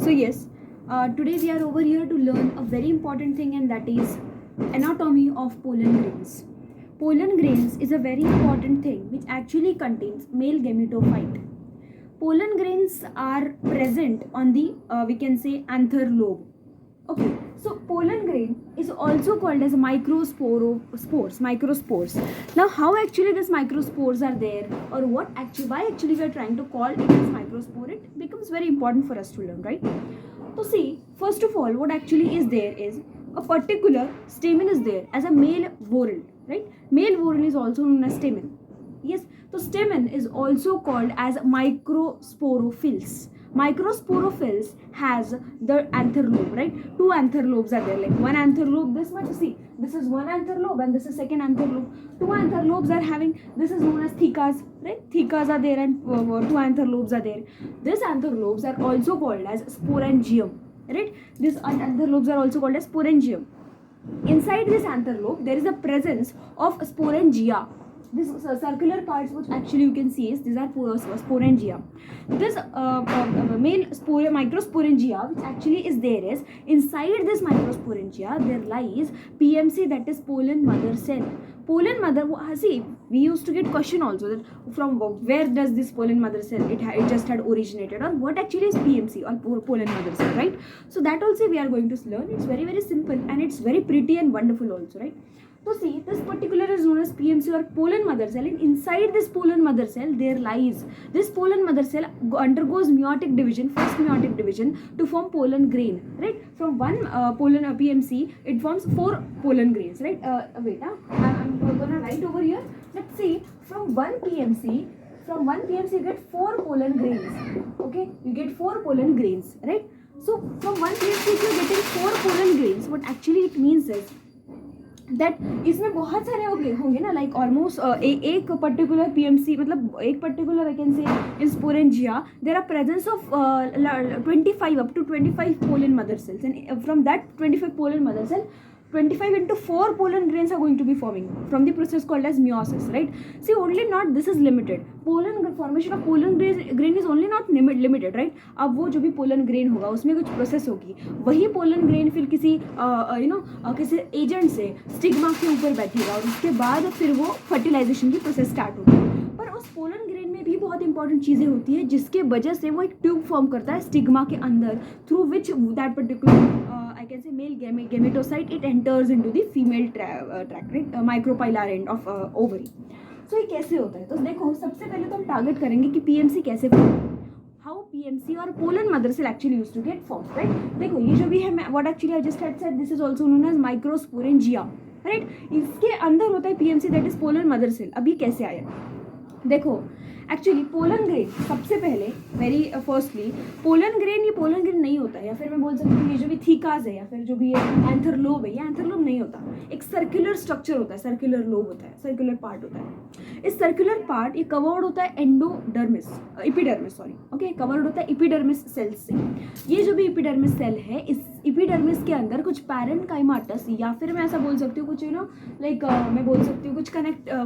So yes, today we are over here to learn a very important thing, and that is anatomy of pollen grains. Pollen grains is a very important thing which actually contains male gametophyte. Pollen grains are present on the we can say anther lobe. Okay, so pollen grain is also called as microspores. Now, how actually these microspores are there, or why actually we are trying to call it as microspore? It becomes very important for us to learn, right? So see, first of all, what actually is there is a particular stamen is there as a male whorl, right? Male whorl is also known as stamen. Yes, so stamen is also called as microsporophylls. Microsporophylls has the anther lobe, right? Two anther lobes are there, like one anther lobe this much. See, this is one anther lobe and this is second anther lobe. Two anther lobes are having, this is known as thecas, right? Thecas are there and two anther lobes are there. These anther lobes are also called as sporangium, right? These anther lobes are also called as sporangium. Inside this anther lobe, there is a presence of sporangia. These circular parts which actually you can see is these are sporangia. This male microsporangia which actually is there is inside this microsporangia there lies PMC, that is pollen mother cell. Pollen mother, see, we used to get question also that from where does this pollen mother cell it just had originated, or what actually is PMC or pollen mother cell, right? So that also we are going to learn. It's very very simple and it's very pretty and wonderful also, right? So see, this particular is known as PMC or pollen mother cell, and inside this pollen mother cell there lies, this pollen mother cell undergoes meiotic division, first meiotic division to form pollen grain, right? From one pollen PMC it forms 4 pollen grains, right? I'm gonna write over here. Let's see, from one PMC you get 4 pollen grains. Okay, you get 4 pollen grains, right? So from one PMC if you're getting 4 pollen grains, what actually it means is that इसमें बहुत सारे होंगे ना, like almost एक particular PMC, मतलब एक particular I can say in sporangia there are presence of 25 up to 25 pollen mother cells, and from that 25 pollen mother cell 25 into 4 pollen grains are going to be forming from the process called as meiosis, right? See, only not this is limited. Pollen formation of pollen grain is only not limited, right? अब वो जो भी pollen grain होगा उसमें कुछ process होगी, वही pollen grain फिर किसी किसी एजेंट से स्टिग्मा के ऊपर बैठेगा और उसके बाद फिर वो फर्टिलाइजेशन की प्रोसेस स्टार्ट होगी. पर उस पोलन ग्रेन में भी बहुत इंपॉर्टेंट चीज़ें होती है जिसके वजह से वो एक ट्यूब फॉर्म करता है स्टिग्मा के अंदर, through which that particular I can say male gametocyte it enters into the female tract, right? Micropylar end of ovary. So ये कैसे होता है? तो देखो, सबसे पहले तो हम टारगेट करेंगे कि पीएमसी कैसे फॉर्म, हाउ पीएमसी और pollen mother cell actually used to get form, right? देखो, ये जो भी है what actually I just had said, this is also known as microsporangia, right? इसके अंदर होता है PMC, that is pollen mother cell. अब ये कैसे आया? देखो, एक्चुअली पोलन ग्रेन सबसे पहले वेरी फर्स्टली पोलन ग्रेन, ये पोलन ग्रेन नहीं होता है, या फिर मैं बोल सकती हूँ ये जो भी थीकाज है या फिर जो भी ये एंथर लोब है, ये एंथर लोब नहीं होता. एक सर्कुलर स्ट्रक्चर होता है, सर्कुलर लोब होता है, सर्कुलर पार्ट होता है. इस सर्कुलर पार्ट ये कवर्ड होता है endodermis, epidermis, sorry, okay, covered होता है एपिडर्मिस सेल्स से. ये जो भी एपिडर्मिस सेल है, इस एपिडर्मिस के अंदर कुछ पैरेन्काइमाटस, या फिर मैं ऐसा बोल सकती हूँ कुछ लाइक मैं बोल सकती हूँ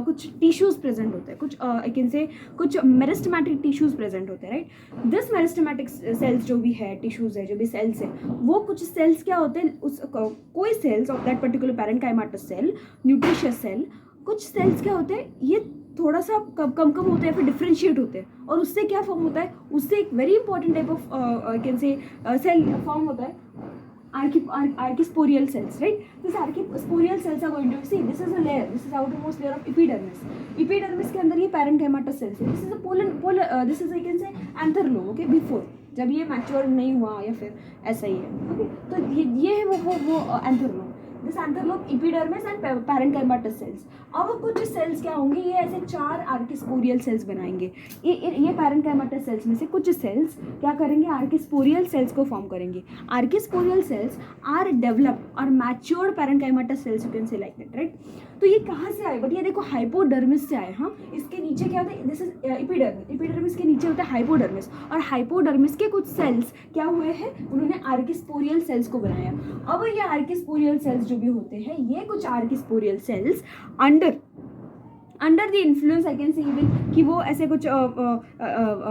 कुछ टिश्यूज प्रेजेंट होते हैं, कुछ आई कैन से कुछ मेरिस्टेमेटिक टिश्यूज प्रेजेंट होते हैं, राइट? दिस मेरिस्टेमेटिक सेल्स जो भी है, टिश्यूज है, जो भी सेल्स है, वो कुछ सेल्स क्या होते हैं, उस कोई cells of that particular parenchymatous cell, nutritious cell, कुछ सेल्स क्या होते हैं, ये थोड़ा सा कम होते हैं, फिर डिफ्रेंशिएट होते हैं, और उससे क्या फॉर्म होता है, उससे एक very important type of I can say cell form होता है, archisporial cells, right? These archisporial cells are going to see, this is a layer, this is outermost layer of epidermis. Epidermis के अंदर ये parenchymatous cells है. This is a this is I can say anther lobe, okay? Before, जब ये mature नहीं हुआ या फिर ऐसा ही है, okay? तो ये है वो anther lobe. This anther lobe, epidermis and parenchymatous cells. अब कुछ सेल्स क्या होंगे, ये ऐसे 4 आर्किस्पोरियल सेल्स बनाएंगे. ये पैरेन्काइमाटस सेल्स में से कुछ सेल्स क्या करेंगे, आर्किस्पोरियल सेल्स को फॉर्म करेंगे. आर्किस्पोरियल सेल्स आर डेवलप्ड और matured parenchymatous cells, you can say like that, right? तो ये कहाँ से आए? बट ये देखो हाइपोडर्मिस से आए. हाँ, इसके नीचे क्या होता है, दिस इज एपिडर्मिस, एपिडर्मिस के नीचे होता है हाइपोडर्मिस, और हाइपोडर्मिस के कुछ सेल्स क्या हुए हैं, उन्होंने आर्किस्पोरियल सेल्स को बनाया. अब ये आर्किस्पोरियल सेल्स जो भी होते हैं, ये कुछ archesporial sales under under the influence I can से इवन कि वो ऐसे कुछ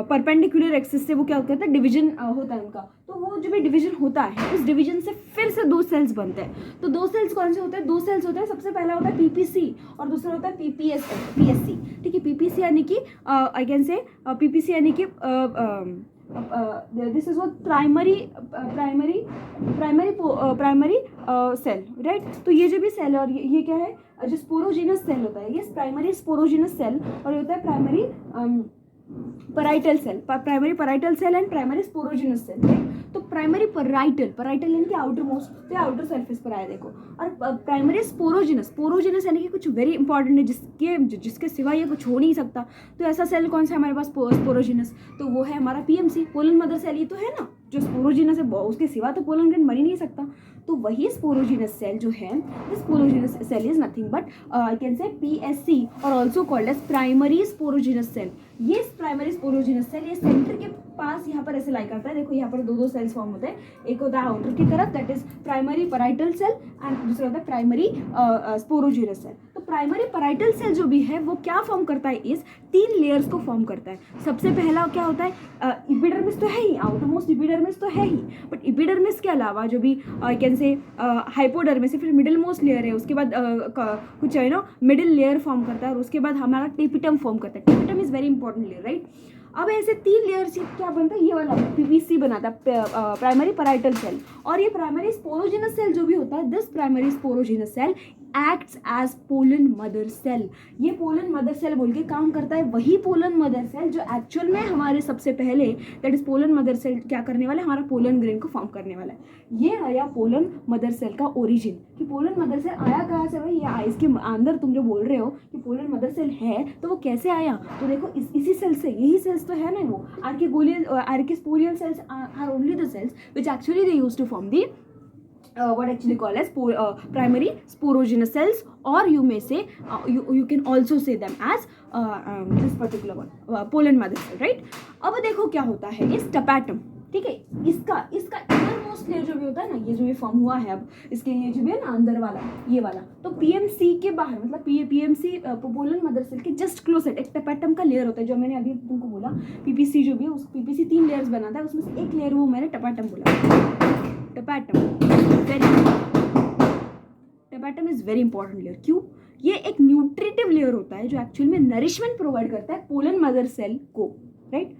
परपेंडिकुलर एक्सिस से वो क्या करता है, डिवीजन होता है उनका। तो वो जो भी डिवीजन होता है उस डिवीजन से फिर से दो सेल्स बनते हैं। तो दो सेल्स कौन से होते हैं? दो सेल्स होते हैं, सबसे पहला होता है पीपीसी और दूसरा होता है पीएससी। ठीक है, पीपीसी यानी कि आई कैन से पीपीसी यानी कि this is what primary cell, right. तो ये जो भी सेल है और ये क्या है, जो स्पोरोजिनस सेल होता है, ये प्राइमरी स्पोरोजिनस सेल, और ये होता है primary parietal cell and primary sporogenous cell, right. तो प्राइमरी parietal यानी कि आउटर मोस्ट, तो आउटर सरफेस पर आया देखो, और प्राइमरी स्पोरोजिनस यानी कि कुछ वेरी इंपॉर्टेंट है, जिसके सिवा ये कुछ हो नहीं सकता। तो ऐसा सेल कौन सा है हमारे पास? स्पोरोजिनस। तो वो है हमारा पीएमसी, पोलन मदर सेल। ये तो है ना, जो स्पोरोजिनस है, उसके सिवा तो पोलन ग्रेन मर ही नहीं सकता। तो वही स्पोरोजिनस सेल जो है, this sporogenous cell is nothing but I can say PSC और also called as primary sporogenous cell. ये प्राइमरी स्पोरोजिनस सेल ये सेंटर के पास यहाँ पर ऐसे लाई करता है। देखो यहाँ पर दो सेल्स फॉर्म होते हैं, एक होता है आउटर की तरफ, that is primary parietal cell, and दूसरा होता है प्राइमरी स्पोरोजिनस सेल। तो प्राइमरी parietal सेल जो भी है वो क्या फॉर्म करता है, इस 3 लेयर्स को फॉर्म करता है। सबसे पहला क्या होता है, इपिडर्मिस तो है ही, आउटर मोस्ट इपिडर्मिस तो है ही, बट इपिडर्मिस के अलावा जो भी आई कैन से हाइपोडर्मिस, फिर मिडिल मोस्ट लेयर है, उसके बाद कुछ है ना मिडिल लेयर फॉर्म करता है, और उसके बाद हमारा टेपिटम फॉर्म करता है। Tapetum is very important layer, right. अब ऐसे 3 लेयर से क्या बनता है, ये वाला पीपीसी बनाता है, प्राइमरी parietal सेल। और ये प्राइमरी स्पोरोजिनस सेल जो भी होता है, this primary sporogenous cell acts as pollen mother cell. ये पोलन मदर सेल बोल के काम करता है, वही पोलन मदर सेल जो एक्चुअल में हमारे सबसे पहले, that is pollen mother cell क्या करने वाला है, हमारा पोलन ग्रेन को फॉर्म करने वाला है। ये आया पोलन मदर सेल का ओरिजिन, कि पोलन मदर सेल आया कहाँ से भाई, ये आइस के अंदर तुम जो बोल रहे हो कि पोलन मदर सेल है, तो वो कैसे आया? तो देखो इसी सेल से, यही सेल्स तो है ना, वो archesporial cells are only the cells which actually they used to form the what actually called as primary sporogenous cells, or you may say you can also say them as this particular one pollen mother cell, right। अब देखो क्या होता है, ये स्टेपेटम, ठीक है, इसका innermost layer जो भी होता है ना, ये जो भी फॉर्म हुआ है अब इसके, ये जो भी है ना अंदर वाला, ये वाला, तो पीएमसी के बाहर, मतलब पीएमसी पोलन मदर सेल के जस्ट क्लोज एक टेपेटम का लेयर होता है, जो मैंने अभी तुमको बोला। पीपीसी जो भी है, उस पीपीसी 3 लेयर्स बनाता है, उसमें से एक लेयर वो मैंने टेपेटम बोला। Tapetum is very important layer. क्यों? ये एक न्यूट्रिटिव लेयर होता है जो एक्चुअल में नरिशमेंट प्रोवाइड करता है पोलन मदर सेल को, राइट।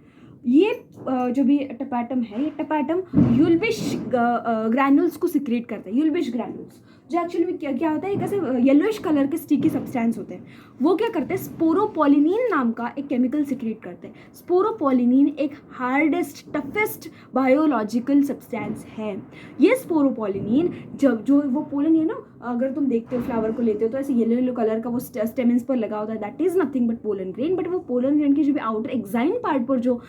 ये जो भी टेपेटम है, ये टेपेटम यूल्बिश ग्रैन्यूल्स को सिक्रेट करता है। यूल्बिश ग्रैन्यूल्स जो एक्चुअली में क्या होता है, एक ऐसे येलोइश कलर के स्टिकी सब्सटेंस होते हैं, वो क्या करते हैं, स्पोरोपोलिनिन नाम का एक केमिकल सिक्रेट करते हैं। स्पोरोपोलिनिन एक हार्डेस्ट टफेस्ट बायोलॉजिकल सब्सटेंस है। ये स्पोरोपोलिनिन जब जो वो पोलन है ना, अगर तुम देखते हो फ्लावर को लेते हो तो ऐसे येलो कलर का वो स्टेमेंस पर लगा होता है, that is nothing but pollen grain. But वो पोलन ग्रेन की जो भी आउटर एक्साइन पार्ट पर जो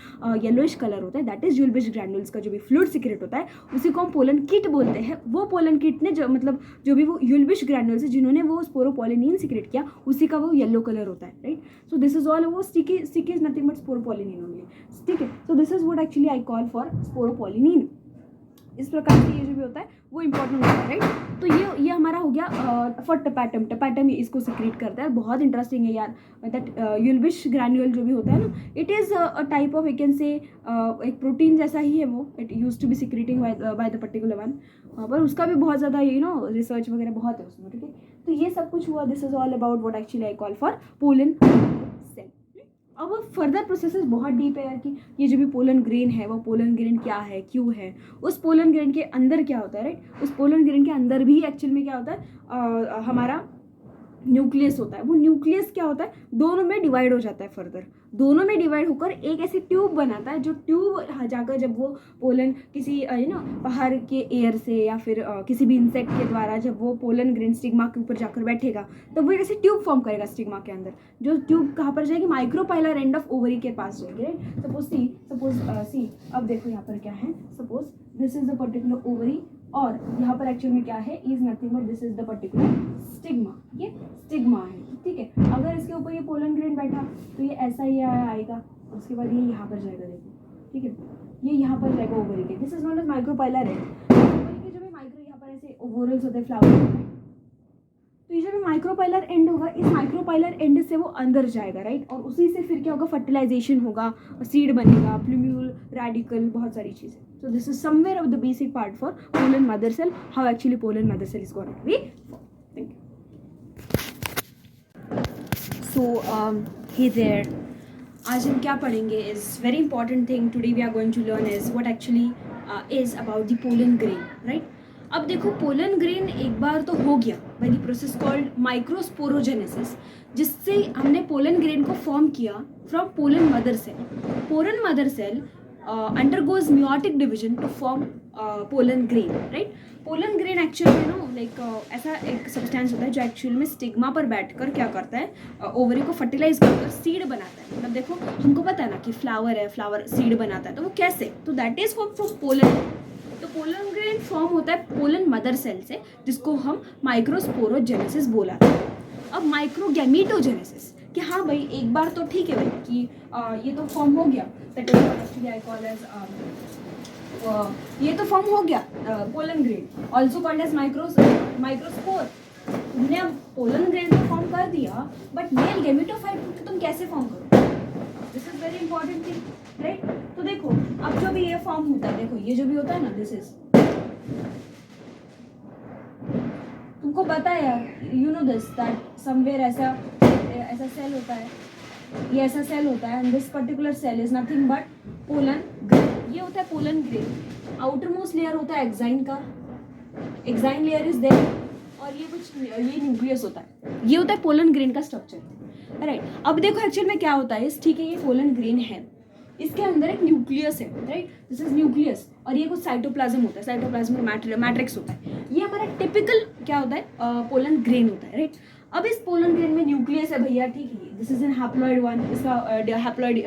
येलोइश कलर होता है, दैट इज यूल्बिश ग्रैन्यूल्स का जो भी फ्लूइड सीक्रेट होता है, उसी को हम पोलन किट बोलते हैं। वो पोलन किट ने जो भी वो यूल्बिश ग्रैन्यूल्स है जिन्होंने वो स्पोरोपोलिनिन सीक्रेट किया, उसी का वो येलो कलर होता है, right. So this is all, वो sticky is nothing but sporopollenin only, ठीक है। So this is what actually I call for sporopollenin. इस प्रकार से ये जो भी होता है वो इंपॉर्टेंट होता है, राइट। तो ये हमारा हो गया फॉर टेपेटम इसको सिक्रेट करता है। बहुत इंटरेस्टिंग है यार, दैट यूल्बिश ग्रैन्यूल जो भी होता है ना, it is a type of, I can say एक प्रोटीन जैसा ही है वो, it use to be secreting by the particular one, पर उसका भी बहुत ज़्यादा रिसर्च वगैरह बहुत है उसमें, ठीक है। तो ये सब कुछ हुआ, this is all about what actually I call for pollen cell. अब फर्दर प्रोसेसेस बहुत डीप है यार, कि ये जो भी पोलन ग्रेन है, वो पोलन ग्रेन क्या है, क्यों है, उस पोलन ग्रेन के अंदर क्या होता है, राइट। उस पोलन ग्रेन के अंदर भी एक्चुअल में क्या होता है, हमारा न्यूक्लियस होता है। वो न्यूक्लियस क्या होता है, दोनों में डिवाइड हो जाता है, फर्दर दोनों में डिवाइड होकर एक ऐसी ट्यूब बनाता है, जो ट्यूब जाकर जब वो पोलन किसी बाहर के एयर से या फिर किसी भी इंसेक्ट के द्वारा जब वो पोलन ग्रेन स्टिग्मा के ऊपर जाकर बैठेगा, तो वो एक ऐसी ट्यूब फॉर्म करेगा स्टिग्मा के अंदर। जो ट्यूब कहाँ पर जाएगी, माइक्रोपाइलर एंड ऑफ ओवरी के पास जाएगी, राइट। सपोज सी अब देखो यहाँ पर क्या है, suppose this is the particular ovary, और यहाँ पर एक्चुअल में क्या है, is nothing but this is the particular stigma. ये स्टिग्मा है, ठीक है। अगर इसके ऊपर ये पोलन ग्रेन बैठा तो ये ऐसा ही आएगा, उसके बाद ये यहाँ पर जाएगा, देखो, ठीक है, ये यहाँ पर जाएगा ओवरी के, this is not as micropylar है। ओवरी के जो भी माइक्रो यहाँ पर ऐसे ओवरल्स होते हैं, फ्लावर होते हैं, तो ये जो भी माइक्रोपाइलर एंड होगा, इस माइक्रोपाइलर एंड से वो अंदर जाएगा, राइट, और उसी से फिर क्या होगा, फर्टिलाइजेशन होगा, सीड बनेगा, प्लूम्यूल, रेडिकल, बहुत सारी चीज़ें. So this is somewhere of the basic part for pollen mother cell, how actually pollen mother cell is going to be formed. Thank you. So hey there, आज हम क्या पढ़ेंगे is very important thing today we are going to learn is what actually is about the pollen grain, right? अब देखो pollen grain एक बार तो हो गया by the process called microsporogenesis, जिससे हमने पोलन ग्रेन को फॉर्म किया from pollen mother cell. Pollen mother cell undergoes meiotic division to form pollen grain, right? Pollen grain actual में नो लाइक ऐसा एक सब्सटेंस होता है जो एक्चुअल में स्टिग्मा पर बैठकर क्या करता है, ओवरी को फर्टिलाइज कर सीड बनाता है. मतलब देखो हमको पता है ना कि फ्लावर है, फ्लावर सीड बनाता है, तो वो कैसे, तो that is form from pollen. तो पोलन ग्रेन फॉर्म होता है पोलन मदर सेल से, जिसको हम माइक्रोस्पोरोजेनेसिस बोला था. अब माइक्रोगैमीटोजेनेसिस कि हाँ भाई एक बार तो ठीक है भाई कि ये तो फॉर्म हो गया, that is actually I call as ये तो फॉर्म हो गया pollen grain, also called as microspore. तुमने अब पोलन ग्रेन तो फॉर्म कर दिया, बट मेल गैमेटोफाइट को तुम कैसे फॉर्म करो, this is very important thing, right. तो देखो अब जो भी ये फॉर्म होता है, देखो ये जो भी होता है ना, दिस इज, तुमको पता है यार, you know this that somewhere ऐसा सेल होता है, ये ऐसा सेल होता है, and this particular cell is nothing but pollen grain. ये होता है pollen grain. Outer most layer होता है एक्साइन का, एक्साइन लेयर इज देयर, और ये न्यूक्लियस होता है. ये होता है पोलन ग्रेन का स्ट्रक्चर, राइट. अब देखो एक्चुअल में क्या होता है, ठीक है ये पोलन ग्रेन है, इसके अंदर एक न्यूक्लियस है, राइट, दिस इज न्यूक्लियस, और ये कुछ साइटोप्लाज्म होता है, साइटोप्लाज्मिक मैट्रिक्स होता है. ये हमारा टिपिकल क्या होता है, पोलन ग्रेन होता है, राइट. अब इस पोलन ग्रेन में न्यूक्लियस है भैया, ठीक है, this is an haploid one, इसका हैप्लॉइड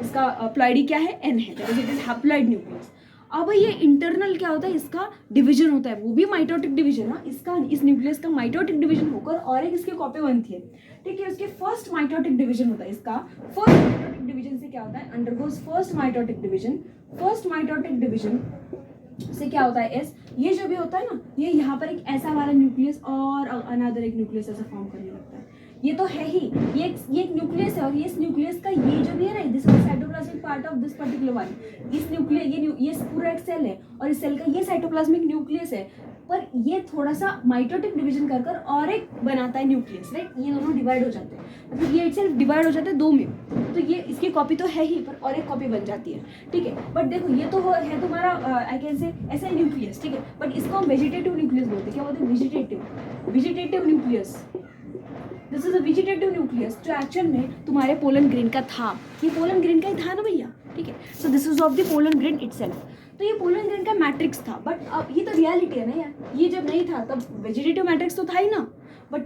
इसका प्लॉइडी क्या है, एन है, that is it is haploid nucleus. अब ये इंटरनल क्या होता है, इसका डिवीजन होता है, वो भी माइटोटिक डिवीजन ना, इसका इस न्यूक्लियस का माइटोटिक डिवीजन होकर और एक इसकी कॉपी बनती है, ठीक है. उसके फर्स्ट माइटोटिक डिवीजन होता है, इसका फर्स्ट माइटोटिक डिवीजन से क्या होता है, undergoes first mitotic division. First mitotic division से क्या होता है, ये जो भी होता है ना, ये यहाँ पर एक ऐसा वाला न्यूक्लियस और अनदर एक न्यूक्लियस ऐसा फॉर्म करने लगता है. ये तो है ही, ये एक न्यूक्लियस है, और ये इस न्यूक्लियस का ये जो भी है ना, this is cytoplasmic part of this particular one. इस न्यूक्लियस ये पूरा एक सेल है, और इस सेल का ये साइटोप्लाज्मिक न्यूक्लियस है, पर ये थोड़ा सा माइटोटिक डिवीजन कर और एक बनाता है न्यूक्लियस, राइट. ये दोनों डिवाइड हो जाते हैं, मतलब ये इटसेल्फ डिवाइड हो जाते हैं दो में, तो ये इसकी कॉपी तो है ही, पर और एक कॉपी बन जाती है, ठीक है. बट देखो ये तो है तुम्हारा आई कैन से ऐसा न्यूक्लियस, ठीक है, बट इसको हम वेजिटेटिव न्यूक्लियस बोलते हैं. क्या बोलते हैं, vegetative nucleus. This is a vegetative nucleus जो एक्चुअल में तुम्हारे पोलन ग्रेन का था, ये पोलन ग्रेन का ही था ना भैया, ठीक है. So this is of the pollen grain itself. तो ये पोलन ग्रेन का मैट्रिक्स था, बट अब ये तो रियलिटी है ना यार, ये जब नहीं था तब वेजिटेटिव मैट्रिक्स तो था ही ना, बट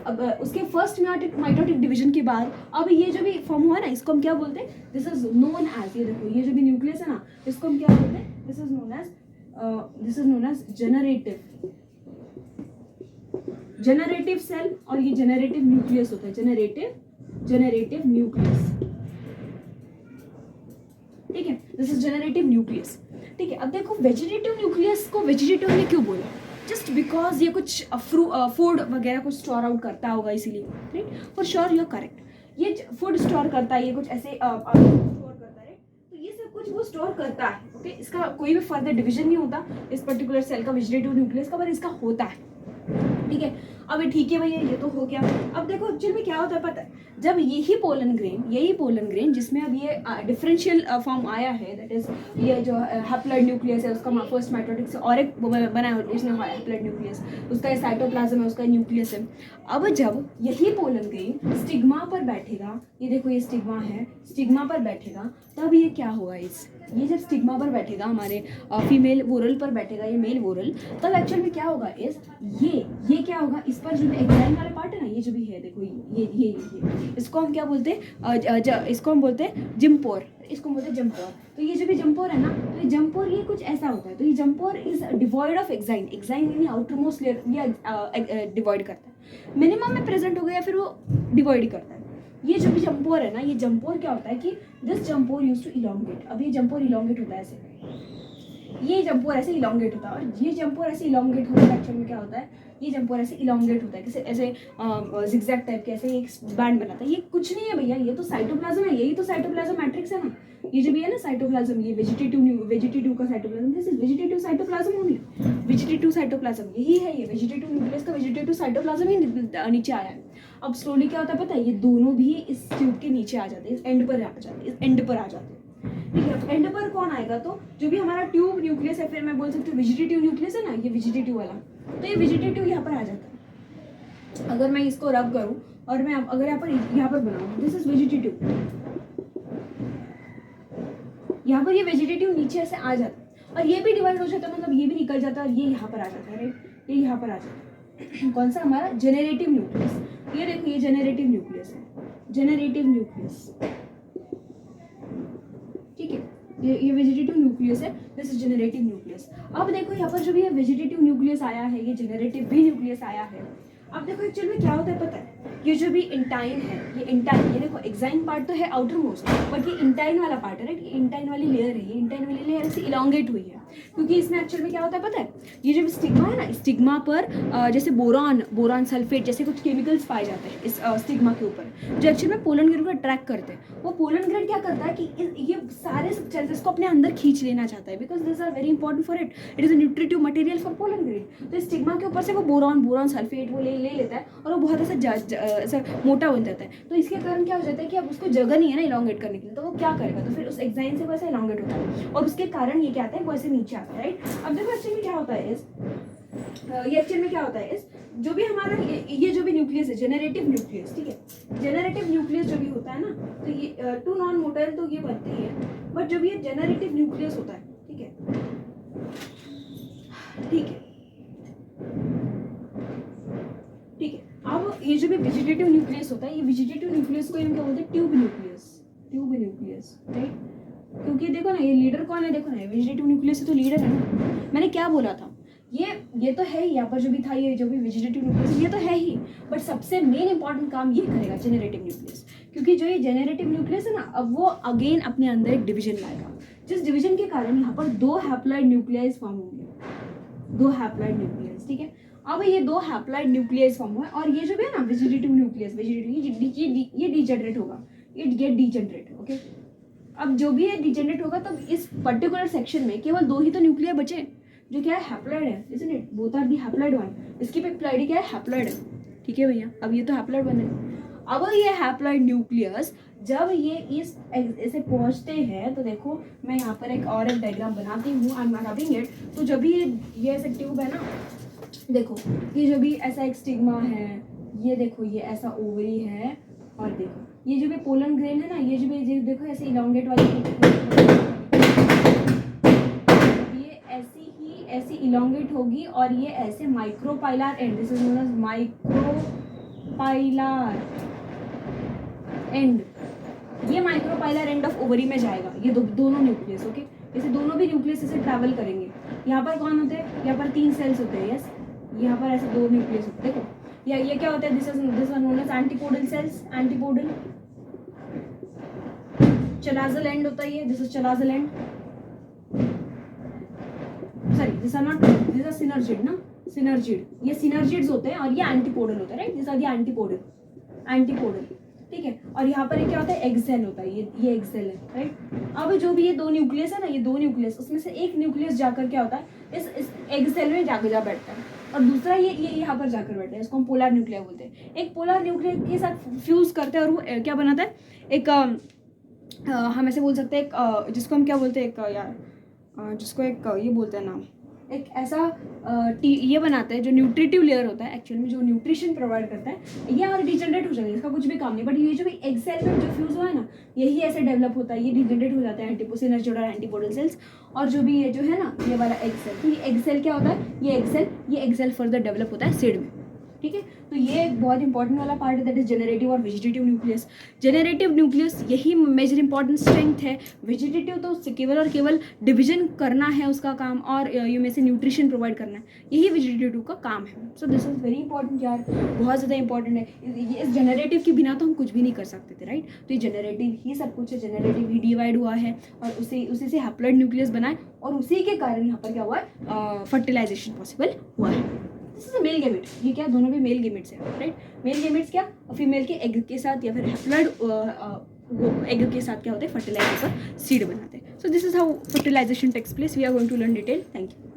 अब उसके फर्स्ट माइटोटिक डिवीजन के बाद अब ये जो भी फॉर्म हुआ ना, इसको हम क्या बोलते हैं, दिस इज नोन एज, ये देखो ये जो भी न्यूक्लियस है ना, इसको हम क्या बोलते हैं, this is known as generative cell, और ये जनरेटिव न्यूक्लियस होता है, जनरेटिव न्यूक्लियस, ठीक है. दिस इज जनरेटिव न्यूक्लियस, ठीक है. अब देखो वेजिटेटिव न्यूक्लियस को वेजिटेटिव ने क्यों बोला, जस्ट बिकॉज ये कुछ फूड वगैरह कुछ स्टोर आउट करता होगा इसीलिए, right. For sure you are correct, ये फूड स्टोर करता है, ये कुछ ऐसे स्टोर करता है, तो ये सब कुछ वो स्टोर करता है, ओके. इसका कोई भी फर्दर डिवीजन नहीं होता इस पर्टिकुलर सेल का, वेजिटेटिव न्यूक्लियस का, पर इसका होता है, ठीक है. अब ठीक है भैया ये तो हो गया. अब देखो एक्चुअली में क्या होता है पता है, जब यही पोलन ग्रेन जिसमें अब ये डिफरेंशियल फॉर्म आया है, दैट इज ये जो हैप्लॉइड न्यूक्लियस है उसका फर्स्ट माइटोटिक से और एक बना है उसने हैप्लॉइड न्यूक्लियस, उसका ये साइटोप्लाज्म है, उसका न्यूक्लियस है. अब जब यही पोलन ग्रेन स्टिग्मा पर बैठेगा, ये देखो ये स्टिग्मा है, स्टिग्मा पर बैठेगा, तब ये क्या होगा, ये जब स्टिग्मा पर बैठेगा, हमारे फीमेल वोरल पर बैठेगा, ये मेल वोरल, तब एक्चुअल में क्या होगा, ये क्या होगा, इस पर जो एक्साइन वाला पार्ट है ना, ये जो भी है देखो ये इसको हम क्या बोलते हैं, इसको हम बोलते हैं जिम्पोर, इसको बोलते हैं जम्पोर. तो ये जो भी जम्पोर है ना, तो ये जम्पोर ये कुछ ऐसा होता है, तो ये जम्पोर इज डिवॉइड ऑफ एक्साइन यानी आउटर मोस्ट लेयर ये डिवॉइड करता है, मिनिमम में प्रेजेंट हो गया फिर वो डिवॉइड करता है. ये जो भी जम्पोर है ना, ये जम्पोर क्या होता है कि this germ pore use to elongate. अब ये जम्पोर इलोंगेट होता है ऐसे, ये जम्पोर ऐसे इलोंगेट होता है, और ये जम्पोर ऐसे इलोंगेट होने का एक्चुअल में क्या होता है, ये जम्पोर ऐसे इलोंगेट होता है, कैसे ऐसे जिगजैग टाइप के ऐसे एक बैंड बनाता है। ये कुछ नहीं है भैया, ये तो साइटोप्लाज्म है, यही तो साइटोप्लाज्म मैट्रिक्स है ना। ये जो भी है ना साइटोप्लाज्म, ये वेजिटेटिव का cytoplasm, this is vegetative cytoplasm only, vegetative cytoplasm यही है, ये वेजिटेटिव न्यूक्लियस का वेजिटेटिव साइटोप्लाज्म ही नीचे आया है। अब स्लोली क्या होता है पता है, ये दोनों भी इस ट्यूब के नीचे आ जाते हैं, इस एंड पर आ जाते हैं, इस एंड पर आ जाते हैं। ठीक है, एंड पर कौन आएगा, तो जो भी हमारा ट्यूब न्यूक्लियस है, फिर मैं बोल सकती हूँ वेजिटेटिव न्यूक्लियस है ना, ये वेजिटेटिव वाला, तो ये वेजिटेटिव यहाँ पर आ जाता है। अगर मैं इसको रब करूँ और मैं अगर यहाँ पर बनाऊँ, दिस इज वेजिटेटिव, यहाँ पर ये वेजिटेटिव नीचे ऐसे आ जाता है, और ये भी डिवाइड हो जाता है, मतलब ये भी निकल जाता है और ये यहाँ पर आ जाता है, राइट, ये यहाँ पर आ जाता है। कौन सा, हमारा जेनरेटिव न्यूक्लियस। ये देखो ये जेनरेटिव न्यूक्लियस है, जेनरेटिव न्यूक्लियस, ठीक है, ये वेजिटेटिव न्यूक्लियस है, दिस इज जेनरेटिव न्यूक्लियस। अब देखो यहाँ पर जो भी ये वेजिटेटिव न्यूक्लियस आया है, ये जेनरेटिव भी न्यूक्लियस आया है। अब देखो एक्चुअल में क्या होता है पता है, ये जो भी इंटाइन है, ये इंटाइन, ये देखो एक्साइन पार्ट तो है आउटर मोस्ट, बट ये इंटाइन वाला पार्ट है, राइट, ये इंटाइन वाली लेयर है, ये इंटाइन वाली लेयर ऐसे इलोंगेट हुई है, क्योंकि इसमें एक्चुअल में क्या होता है पता है, ये जो स्टिग्मा है ना, स्टिग्मा पर जैसे बोरान सल्फेट जैसे कुछ केमिकल्स पाए जाते हैं इस स्टिग्मा के ऊपर, जो एक्चुअल में पोलन ग्रेड को अट्रैक्ट करते हैं। वो पोलन ग्रेड क्या करता है कि ये सारे सब्सटेंसेस को अपने अंदर खींच लेना चाहता है, because this are very important for it is a nutritive material for pollen grade. तो स्टिग्मा के ऊपर से वो बोरान सल्फेट वो ले लेता है, और वो बहुत ऐसा मोटा बन जाता है। तो इसके कारण क्या हो जाता है कि अब उसको जगह नहीं है ना इलोंगेट करने के लिए, तो वो क्या करेगा, तो फिर उस एग्जाइन से वो ऐसा इलोंगेट होता है, और उसके कारण ये क्या आता है, वो ऐसे नीचे आता है, राइट। अब देखो एक्चुअली क्या होता है ये एक्चुअल में क्या होता है इस जो भी हमारा ये जो भी न्यूक्लियस है, जेनरेटिव न्यूक्लियस, ठीक है, जेनरेटिव न्यूक्लियस जो भी होता है ना, तो ये टू नॉन मोटाइल तो ये बनते ही है, बट जो भी ये जेनरेटिव न्यूक्लियस होता है, ठीक है, ठीक है, ठीक है। अब ये जो भी वेजिटेटिव न्यूक्लियस होता है, ये वेजिटेटिव न्यूक्लियस को हम क्या बोलते हैं, ट्यूब न्यूक्लियस, राइट, क्योंकि देखो ना ये लीडर कौन है, देखो ना वेजिटेटिव न्यूक्लियस है तो लीडर है ना। मैंने क्या बोला था, ये तो है ही, यहाँ पर जो भी था ये जो भी वेजिटेटिव न्यूक्लियस ये तो है ही, बट सबसे मेन इंपॉर्टेंट काम ये करेगा जेनरेटिव न्यूक्लियस, क्योंकि जो ये जेनरेटिव न्यूक्लियस है ना, अब वो अगेन अपने अंदर एक डिवीजन लाएगा, जिस डिवीजन के कारण यहाँ पर 2 हैप्लॉइड न्यूक्लियस फॉर्म होंगे, 2 हैप्लॉइड न्यूक्लियस, ठीक है। अब ये 2 हैप्लॉइड न्यूक्लियस फॉर्म हुआ, और ये जो भी है ना वेजिटेटिव न्यूक्लियस, ये डिजेनरेट होगा, इट गेट डिजेनरेट, ओके। अब जो भी ये डिजेनरेट होगा, तब इस पर्टिकुलर सेक्शन में केवल 2 ही तो न्यूक्लियर बचे, जो क्या है हैप्लॉइड है, isn't it, both are the haploid one, इसकी पेप्टाइड क्या है, हैप्लॉइड है, ठीक है भैया। अब ये तो हैप्लॉइड बने, अब ये हैप्लॉइड न्यूक्लियस जब ये इस ऐसे पहुंचते हैं, तो देखो मैं यहाँ पर एक और एक डायग्राम बनाती हूँ, आई एम रबिंग इट। तो जब भी ये ऐसे ट्यूब है ना, देखो ये जो भी ऐसा एक स्टिग्मा है, ये देखो ये ऐसा ओवरी है, और देखो ये जो भी पोलन ग्रेन है ना, ये जो भी देखो ऐसे इलोंगेट वाली, ये ऐसी इलोंगेट होगी, और ये ऐसे micropylar end, this is known as micropylar end, ये माइक्रोपाइलर एंड ऑफ ओवरी में जाएगा, ये दोनों न्यूक्लियस, ओके। जैसे दोनों भी न्यूक्लियस से ट्रैवल करेंगे। यहाँ पर कौन होते हैं, यहाँ पर 3 सेल्स होते हैं, यस, यहाँ पर ऐसे 2 न्यूक्लियस होते हैं। देखो ये क्या होता है, this is known as antipodal cells, antipodal, chalazal end होता है ये, this is chalazal end, sorry this are not, this are synergid ना, सिनर्जिड, ये सिनर्जिड्स होते हैं, और ये एंटीपोडल होता है, right, this are the antipodal, ठीक है। और यहाँ पर क्या होता है, एक्सेल होता है, ये एक्सेल है, राइट। अब जो भी ये 2 न्यूक्लियस है ना, ये 2 न्यूक्लियस, उसमें से एक न्यूक्लियस जाकर क्या होता है, इस एक्सेल में जाकर जा बैठता है, और दूसरा ये यहाँ पर जाकर बैठता है, इसको हम पोलर न्यूक्लियर बोलते हैं। एक पोलर न्यूक्लियर के साथ फ्यूज करते हैं, और वो क्या बनाता है, एक हम ऐसे बोल सकते हैं, जिसको हम क्या बोलते हैं, एक यार जिसको एक ये बोलते हैं नाम, एक ऐसा ये बनाता है जो न्यूट्रिटिव लेयर होता है, एक्चुअल में जो न्यूट्रिशन प्रोवाइड करता है, ये और डिजेनरेट हो जाएगा, इसका कुछ भी काम नहीं, बट ये जो भी एग सेल में जो फ्यूज हुआ है ना, यही ऐसे डेवलप होता है, ये डिजेनरेट हो जाता है, एंटीपोसिनर्जिड और एंटीपोडल सेल्स। और जो भी ये जो है ना, ये वाला एग सेल, तो ये एग सेल क्या होता है, ये एग सेल फर्दर डेवलप होता है सीड में, ठीक है। तो ये एक बहुत इंपॉर्टेंट वाला पार्ट है, दैट इज जेनरेटिव और वेजिटेटिव न्यूक्लियस। जेनरेटिव न्यूक्लियस यही मेजर इंपॉर्टेंट स्ट्रेंथ है, वेजिटेटिव तो केवल और केवल डिवीजन करना है उसका काम, और यू में से न्यूट्रिशन प्रोवाइड करना है, यही वेजिटेटिव का काम है। So this is very important यार, बहुत ज़्यादा इंपॉर्टेंट है। इस जेनरेटिव के बिना तो हम कुछ भी नहीं कर सकते थे, राइट। तो ये जेनरेटिव ही सब कुछ है, जेनरेटिव ही डिवाइड हुआ है, और उसी से हैप्लॉइड न्यूक्लियस बनाए, और उसी के कारण यहाँ पर क्या हुआ है, फर्टिलाइजेशन पॉसिबल हुआ है. This is a male gamete. ये क्या, दोनों भी मेल गेमेट्स है, राइट. मेल गेमेट्स क्या, फीमेल के एग के साथ या फिर हैप्लॉइड एग के साथ क्या होते हैं, फर्टिलाइज होकर सीड बनाते हैं. So this is how fertilisation takes place. We are going to learn detail. Thank you.